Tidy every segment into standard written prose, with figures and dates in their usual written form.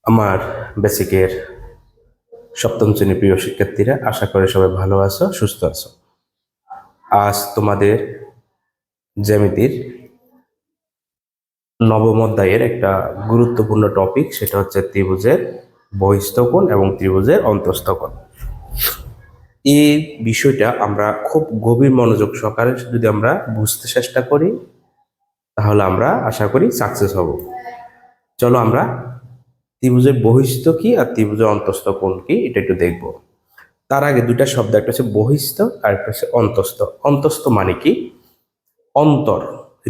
আমার বেসিকের সপ্তম শ্রেণীর প্রিয় শিক্ষার্থীরা, আশা করি সবাই ভালো আছো, সুস্থ আছো। আজ তোমাদের জ্যামিতির নবম অধ্যায়ের একটা গুরুত্বপূর্ণ টপিক, সেটা হচ্ছে ত্রিভুজের বহিস্থ কোণ এবং ত্রিভুজের অন্তঃস্থ কোণ। এই বিষয়টা আমরা খুব গভীর মনোযোগ সহকারে যদি আমরা বুঝতে চেষ্টা করি, তাহলে আমরা আশা করি সাকসেস হব। চলো আমরা ত্রিভুজের বহিস্থ কি আর ত্রিভুজের অন্তঃস্থ কোণ কি এটা একটু দেখবো। তার আগে দুটা শব্দ, একটা হচ্ছে বহিস্থ আর একটা হচ্ছে অন্তঃস্থ। অন্তঃস্থ মানে কি? অন্তর,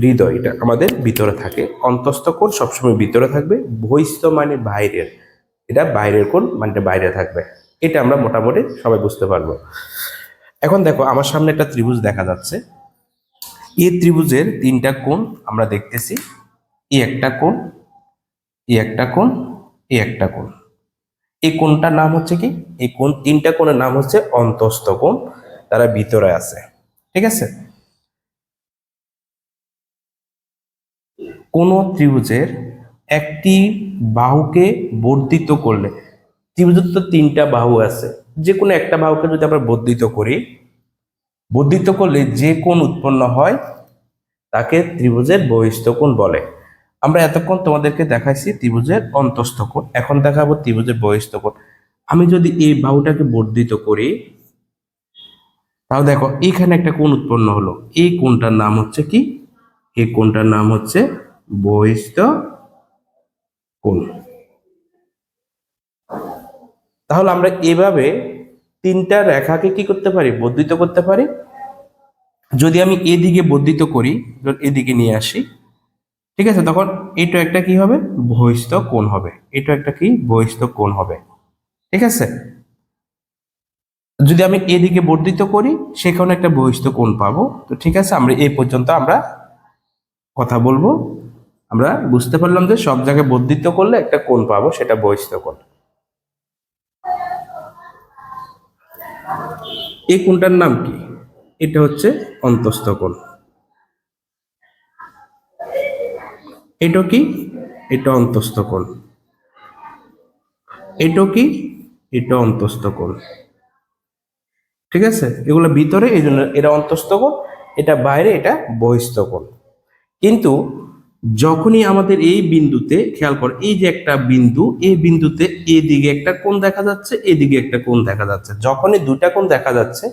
হৃদয়, এটা আমাদের ভিতরে থাকে। অন্তঃস্থ কোণ সবসময় ভিতরে থাকবে, বহিস্থ মানে বাইরের, এটা বাইরের কোণ মানে বাইরে থাকবে। এটা আমরা মোটামুটি সবাই বুঝতে পারবো। এখন দেখো, আমার সামনে একটা ত্রিভুজ দেখা যাচ্ছে। এই ত্রিভুজের তিনটা কোণ আমরা দেখতেছি, এই একটা কোণ, এই একটা কোণ, এই একটা কোণ। এই কোণটার নাম হচ্ছে কি? এই কোণ, তিনটা কোণের নাম হচ্ছে অন্তঃস্থ কোণ, তারা ভিতরে আছে। ঠিক আছে? কোন ত্রিভুজের একটি বাহুকে বর্ধিত করলে, ত্রিভুজের তো তিনটা বাহু আছে, যে কোনো একটা বাহুকে যদি আমরা বর্ধিত করি, বর্ধিত করলে যে কোণ উৎপন্ন হয় তাকে ত্রিভুজের বহিস্থ কোণ বলে। আমরা এতক্ষণ তোমাদেরকে দেখাইছি ত্রিভুজের অন্তঃস্থ কোণ, এখন দেখাবো ত্রিভুজের বহিস্থ কোণ। আমি যদি এই বাহুটাকে বর্ধিত করি, তাহলে দেখো এখানে একটা কোণ উৎপন্ন হলো। এই কোণটার নাম হচ্ছে কি? এই কোণটার নাম হচ্ছে বহিস্থ কোণ। তাহলে আমরা এভাবে তিনটা রেখাকে কি করতে পারি? বর্ধিত করতে পারি। যদি আমি এদিকে বর্ধিত করি, এদিকে নিয়ে আসি, ঠিক আছে, তখন এটা একটা কি হবে? বহিস্থ কোণ হবে। এটা একটা কি? বহিস্থ কোণ হবে। ঠিক আছে? যদি আমি এদিকে বর্ধিত করি, সেখানে একটা বহিস্থ কোণ পাবো। তো ঠিক আছে, আমরা এই পর্যন্ত আমরা কথা বলবো। আমরা বুঝতে পারলাম যে সব জায়গায় বর্ধিত করলে একটা কোণ পাবো, সেটা বহিস্থ কোণ। এই কোণটার নাম কি? এটা হচ্ছে অন্তঃস্থ কোণ। এটা কি? এটা অন্তঃস্থ কোণ। এটা কি? এটা অন্তঃস্থ কোণ। ঠিক আছে, এগুলো ভিতরে, এই জন্য এটা অন্তঃস্থ কোণ, এটা বাইরে, এটা বহিস্থ কোণ। কিন্তু যখনই আমাদের এই বিন্দুতে খেয়াল কর, এই যে একটা বিন্দু, এই বিন্দুতে এদিকে একটা কোণ দেখা যাচ্ছে, এদিকে একটা কোণ দেখা যাচ্ছে। যখনই দুটা কোণ দেখা যাচ্ছে,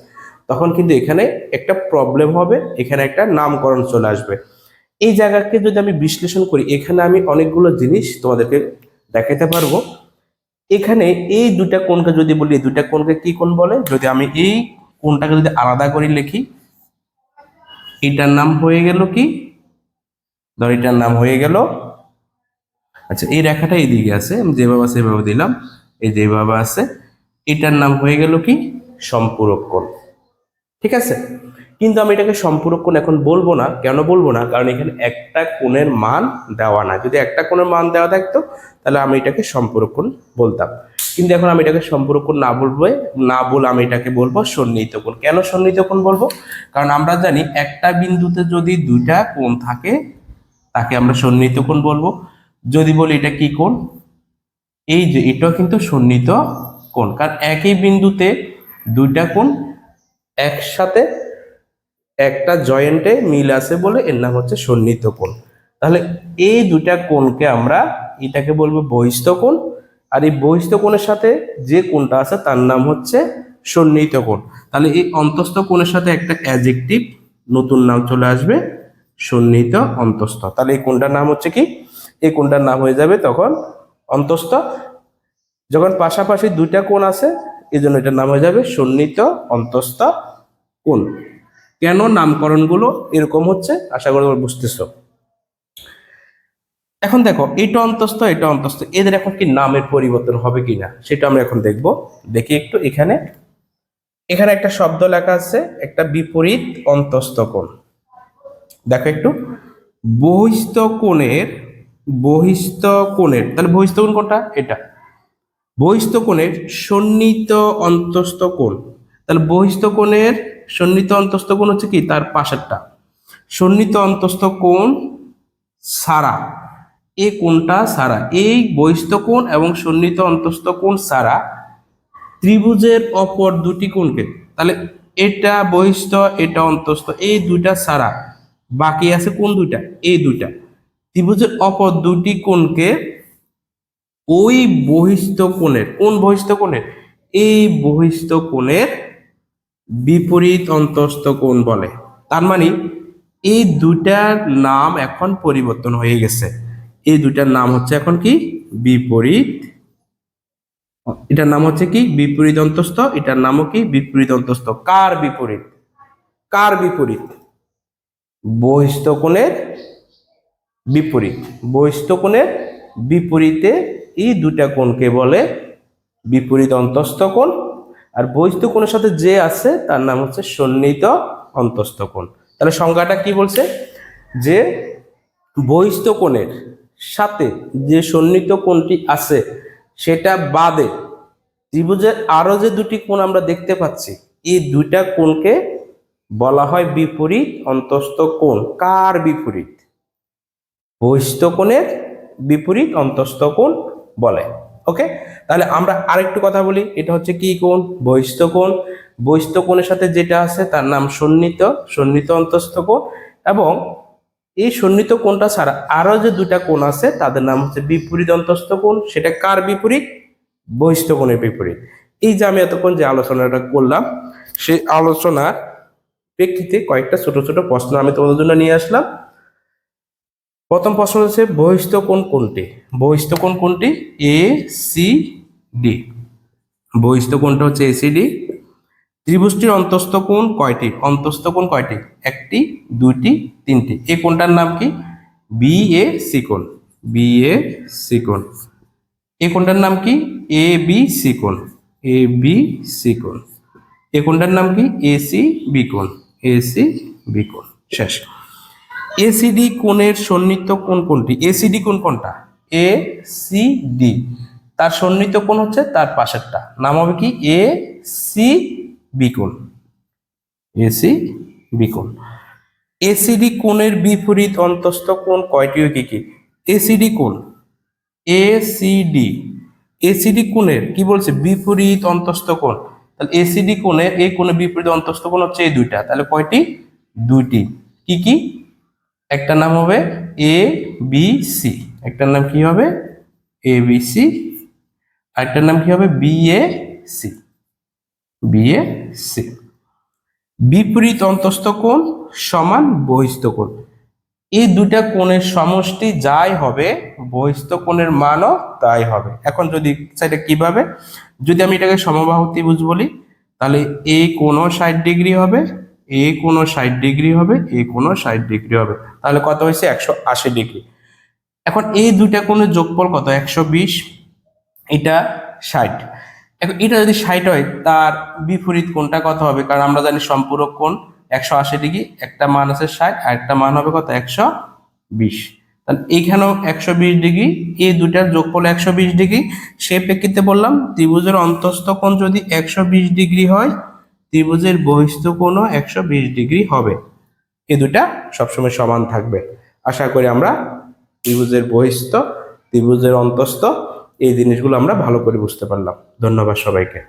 তখন কিন্তু এখানে একটা প্রবলেম হবে, এখানে একটা নামকরণ চলে আসবে। এই জায়গাকে যদি আমি বিশ্লেষণ করি, এখানে আমি অনেকগুলো জিনিস তোমাদেরকে দেখাতে পারবো। এখানে এই দুটা কোণকে যদি বলি, এই দুটা কোণকে কি কোণ বলে? যদি আমি এই কোণটাকে যদি আলাদা করে লিখি, এটার নাম হয়ে গেল কি? ধর এটার নাম হয়ে গেল, আচ্ছা এই রেখাটা এইদিকে আছে, আমি যেভাবে আছে সেভাবে দিলাম, এই যেভাবে আছে, এটার নাম হয়ে গেল কি? সম্পূরক কোণ। ঠিক আছে, কিন্তু আমি এটাকে সম্পূরক কোণ এখন বলবো না। কেন বলবো না? কারণ এখানে একটা কোণের মান দেওয়া না। যদি একটা কোণের মান দেওয়া থাকতো, তাহলে আমি এটাকে সম্পূরক কোণ বলতাম। কিন্তু এখন আমি এটাকে সম্পূরক কোণ না বলে আমি এটাকে বলবো সন্নিহিত কোণ। কেন সন্নিহিত কোণ বলবো? কারণ আমরা জানি একটা বিন্দুতে যদি দুইটা কোণ থাকে, তাকে আমরা সন্নিহিত কোণ বলবো। যদি বলি এটা কি কোণ, এই যে এটাও কিন্তু সন্নিহিত কোণ, কারণ একই বিন্দুতে দুইটা কোণ একসাথে একটা জয়েন্টে মিল আছে বলে এর নাম হচ্ছে সন্নিহিত কোণ। তাহলে এই দুইটা কোণকে আমরা, এটাকে বলবো বহিস্থ কোণ, আর এই বহিস্থ কোণের সাথে যে কোণটা আছে তার নাম হচ্ছে সন্নিহিত কোণ। তাহলে এই অন্তঃস্থ কোণের সাথে একটা অ্যাডজেক্টিভ নতুন নাম চলে আসবে, সন্নিহিত অন্তঃস্থ। তাহলে এই কোণটার নাম হচ্ছে কি? এই কোণটার নাম হয়ে যাবে তখন অন্তঃস্থ। যখন পাশাপাশি দুইটা কোণ আছে, এই জন্য এটার নাম হয়ে যাবে সন্নিহিত অন্তঃস্থ কোণ। কেন নামকরণগুলো এরকম হচ্ছে আশা করি তোমরা বুঝতেছো। এখন দেখো, এটা অন্তঃস্থ, এটা অন্তঃস্থ, এদের এখন কি নামের পরিবর্তন হবে কিনা সেটা আমরা এখন দেখব। দেখি একটু, এখানে এখানে একটা শব্দ লেখা আছে, একটা বিপরীত অন্তঃস্থ কোণ। দেখো একটু, বহিস্থ কোণের, বহিস্থ কোণের, তাহলে বহিস্থ কোণ কোনটা? এটা বহিস্থ কোণের সন্নিহিত অন্তঃস্থ কোণ। তাহলে বহিস্থ কোণের সন্নিহিত অন্তঃস্থ কোণ হচ্ছে কি? তার পাশেরটা। সন্নিহিত অন্তঃস্থ কোণ ছাড়া এই কোণটা ছাড়া, এই বহিস্থ কোণ এবং সন্নিহিত অন্তস্থ কোণ ছাড়া ত্রিভুজের অপর দুটি কোণকে, তাহলে এটা বহিস্থ এটা অন্তস্থ, এই দুইটা ছাড়া বাকি আছে কোন দুইটা, এই দুইটা ত্রিভুজের অপর দুটি কোণকে ওই বহিস্থ কোণের, কোন বহিস্থ কোণের, এই বহিস্থ কোণের বিপরীত অন্তস্থ কোণ বলে। তার মানে এই দুইটার নাম এখন পরিবর্তন হয়ে গেছে, এই দুইটার নাম হচ্ছে এখন কি বিপরীত, এটার নাম হচ্ছে কি বিপরীত অন্তস্থ, এটার নামও কি বিপরীত অন্তস্থ। কার বিপরীত, কার বিপরীত, বহিস্থ কোণের বিপরীত, বহিস্থ কোণের বিপরীতে এই দুটা কোণকে বলে বিপরীত অন্তস্থ কোণ, আর বহিস্থ কোণের সাথে যে আছে তার নাম হচ্ছে সন্নিহিত অন্তস্থ কোণ। তাহলে সংজ্ঞাটা কি বলছে, যে বহিস্থ কোণের সাথে যে সন্নিহিত কোণটি আছে সেটা বাদে ত্রিভুজের আরো যে দুটি কোণ আমরা দেখতে পাচ্ছি, এই দুইটা কোণকে বলা হয় বিপরীত অন্তস্থ কোণ। কার বিপরীত, বহিস্থ কোণের বিপরীত অন্তস্থ কোণ বলে। ওকে, তাহলে আমরা আরেকটু কথা বলি, এটা হচ্ছে কি কোণ, বহিস্থ কোণ। বহিস্থ কোণের সাথে যেটা আছে তার নাম সন্নিহিত, সন্নিহিত অন্তস্থ কোণ, এবং এই সন্নিহিত কোণটা ছাড়া আরো যে দুটা কোণ আছে তাদের নাম হচ্ছে বিপরীত অন্তস্থ কোণ। সেটা কার বিপরীত, বহিস্থ কোণের বিপরীত। এই যে আমি এতক্ষণ যে আলোচনাটা করলাম, সেই আলোচনার প্রেক্ষিতে কয়েকটা ছোট ছোট প্রশ্ন আমি তোমাদের জন্য নিয়ে আসলাম। প্রথম প্রশ্ন হচ্ছে বহিস্থ কোণ কোনটি, বহিস্থ কোণ কোনটি, এ সি ডি, বহিস্থ কোণটা হচ্ছে এসিডি। ত্রিভুজটির অন্তস্থ কোণ কয়টি, অন্তস্থ কোণ কয়টি, একটি, দুইটি, তিনটি। এই কোণটার নাম কি, বি এ সি কোণ, বি এ সি কোণ। এই কোণটার নাম কি, এ বি সি কোণ, এ বি সি কোণ। এই কোণটার নাম কি, এ সি বি কোণ, এ সি বি কোণ। শেষ। এসিডি কোণের সন্নিহিত কোণ কোনটি, এসিডি কোণ কোনটা, এ সি ডি, তার সন্নিহিত কোণ হচ্ছে তার পাশেরটা, নাম হবে কি এ সি বি কোণ, এ সি বি কোণ। এসিডি কোণের বিপরীত অন্তস্থ কোণ কয়টি ও কি কি, এসিডি কোণ, এ সি ডি, এসিডি কোণের কি বলছে বিপরীত অন্তস্থ কোণ, তাহলে এসিডি কোণের এই কোণের বিপরীত অন্তস্থ কোণ হচ্ছে এই দুইটা, তাহলে কয়টি, দুইটি। কি কি, একটা নাম হবে এ বি সি, একটার নাম কি হবে এ বি সি, আরেকটার নাম কি হবে B A C, B A C. বিপরীত অন্তস্থ কোণ সমান বহিস্থ কোণ, এই দুটা কোণের সমষ্টি যাই হবে বহিস্থ কোণের মানও তাই হবে। এখন যদি সেটা কিভাবে, যদি আমি এটাকে সমবাহু ত্রিভুজ বলি, তাহলে এই কোণও 60 ডিগ্রি হবে, এই কোণও 60 ডিগ্রি হবে, এই কোণও 60 ডিগ্রি হবে, তাহলে কত হয়েছে 180 ডিগ্রি। এখন এই দুইটা কোণের যোগফল কত, 120, এটা 60। এখন এটা যদি 60 হয় তার বিপরীত কোণটা কত হবে, কারণ আমরা জানি সম্পূরক কোণ 180 ডিগ্রি, একটা মান আছে 60 আর একটা মান হবে কত 120, তাহলে এইখানেও 120 ডিগ্রি, এই দুটার যোগফল 120 ডিগ্রি। সে প্রেক্ষিতে বললাম ত্রিভুজের অন্তস্থ কোণ যদি 120 ডিগ্রি হয়, ত্রিভুজের বহিস্থ কোণও 120 ডিগ্রি হবে, এই দুটা সবসময় সমান থাকবে। আশা করি আমরা ত্রিভুজের বহিস্থ, ত্রিভুজের অন্তস্থ এই জিনিসগুলো আমরা ভালো করে বুঝতে পারলাম। ধন্যবাদ সবাইকে।